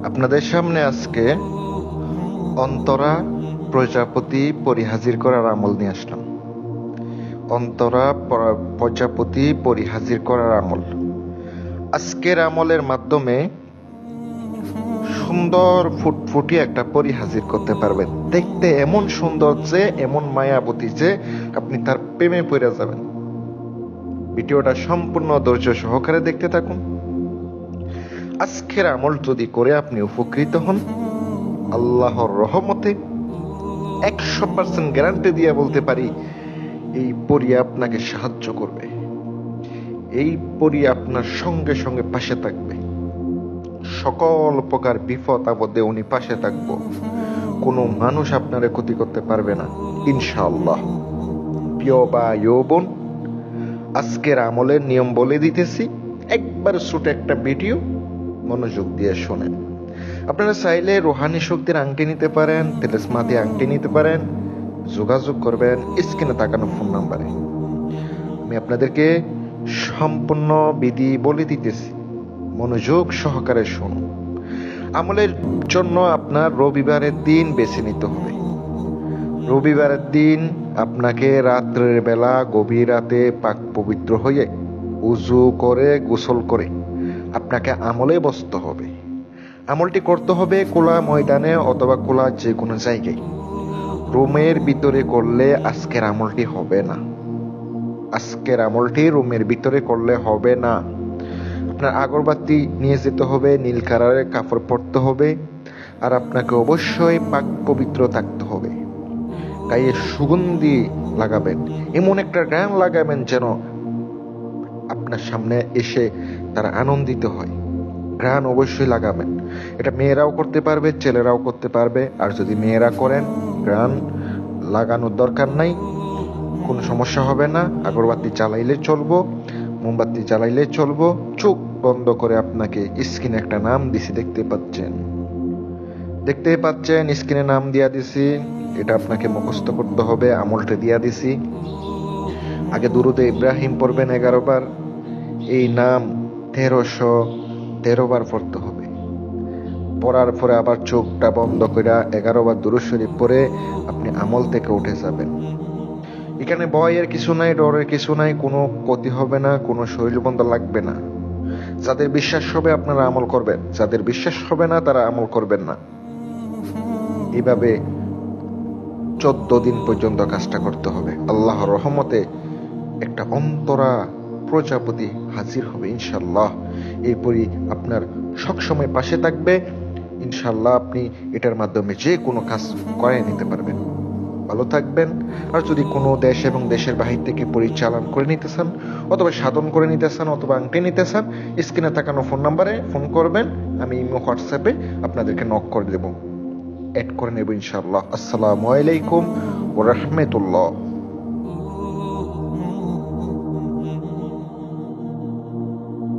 আপনাদের সামনে আজকে অন্তরা প্রজাপতি পরিহাজির করার আমল নিয়ে আসলাম। অন্তরা প্রজাপতি পরিহাজির করার আমল। আজকের আমলের মাধ্যমে সুন্দর ফুটফুটি একটা পরি হাজির করতে পারবেন। দেখতে এমন সুন্দর যে, এমন মায়াবতী যে আপনি তার প্রেমে পড়ে যাবেন। ভিডিওটা সম্পূর্ণ ধৈর্য সহকারে দেখতে থাকুন। আজকের আমল যদি করে আপনি উপকৃত হন, আল্লাহর রহমতে 100% গ্যারান্টি দিয়ে বলতে পারি, এই পরি আপনাকে সাহায্য করবে। এই পরি আপনার সঙ্গে সঙ্গে পাশে থাকবে। সকল প্রকার বিপদ আপদে উনি পাশে থাকবো। কোনো মানুষ আপনারে ক্ষতি করতে পারবে না ইনশাআল্লাহ। প্রিয় ভাই ও বোন, আজকের আমলের নিয়ম বলে দিতেছি। একবার ছোট একটা ভিডিও মনোযোগ দিয়ে শোনেন। আপনারা চাইলে রুহানি শক্তির আংটি নিতে পারেন, তেলেসমাতি আংটি নিতে পারেন। যোগাযোগ করবেন স্ক্রিনে তাকানো ফোন নাম্বারে। আমি আপনাদেরকে সম্পূর্ণ বিধি বলে দিতেছি, মনোযোগ সহকারে শুনুন। আমলের জন্য আপনার রবিবারের দিন বেছে নিতে হবে। রবিবারের দিন আপনাকে রাত্রের বেলা গভীর রাতে পাক পবিত্র হয়ে উজু করে গোসল করে আপনাকে আমলে বসতে হবে। আমলটি করতে হবে খোলা ময়দানে অথবা খোলা যে কোনো জায়গায়। রুমের ভিতরে করলে আজকের আমলটি হবে না। আজকের আমলটি রুমের ভিতরে করলে হবে না। আপনার আগরবাতি নিয়ে যেতে হবে, নীল কালারের কাপড় পরতে হবে, আর আপনাকে অবশ্যই পাক পবিত্র থাকতে হবে। গায়ে সুগন্ধি লাগাবেন, এমন একটা গান লাগাবেন যেন আপনার সামনে এসে তারা আনন্দিত হয়। গান অবশ্যই লাগাবেন। এটা মেয়েরাও করতে পারবে, ছেলেরাও করতে পারবে। আর যদি মেয়েরা করেন, গান লাগানোর দরকার নাই, কোনো সমস্যা হবে না। আগরবাতি জ্বালাইলে চলবো, মোমবাতি জ্বালাইলে চলবো। চোখ বন্ধ করে আপনাকে স্ক্রিনে একটা নাম দিছি, দেখতে পাচ্ছেন স্ক্রিনে নাম দিয়া দিছি। এটা আপনাকে মুখস্থ করতে হবে। আমলটা দিয়া দিছি। আগে দুরুদে ইব্রাহিম পড়বেন 11 বার। এই নাম 1313 বার পড়তে হবে। পড়ার পরে আবার চোখটা বন্ধ করে 11 বার দুরূদ শরীফ পড়ে আপনি আমল থেকে উঠে যাবেন। এখানে ভয়ের কিছু নাই, ডরের কিছু নাই, কোনো ক্ষতি হবে না, কোনো শরীর বন্ধ লাগবে না। যাদের বিশ্বাস হবে আপনারা আমল করবেন, যাদের বিশ্বাস হবে না তারা আমল করবেন না। এইভাবে 14 দিন পর্যন্ত কাজটা করতে হবে। আল্লাহর রহমতে একটা অন্তরা প্রজাপতি হাজির হবে ইনশাল্লাহ। এরপরই আপনার সবসময় পাশে থাকবে ইনশাল্লাহ। আপনি এটার মাধ্যমে যে কোনো কাজ করে নিতে পারবেন। ভালো থাকবেন। আর যদি কোনো দেশ এবং দেশের বাহির থেকে পরিচালন করে নিতে চান, অথবা সাধন করে নিতে চান, অথবা আংটি নিতে চান, স্ক্রিনে তাকানো ফোন নাম্বারে ফোন করবেন। আমি ইমো হোয়াটসঅ্যাপে আপনাদেরকে নক করে দেব, অ্যাড করে নেব ইনশাআল্লাহ। আসসালামু আলাইকুম ওয়া রাহমাতুল্লাহ।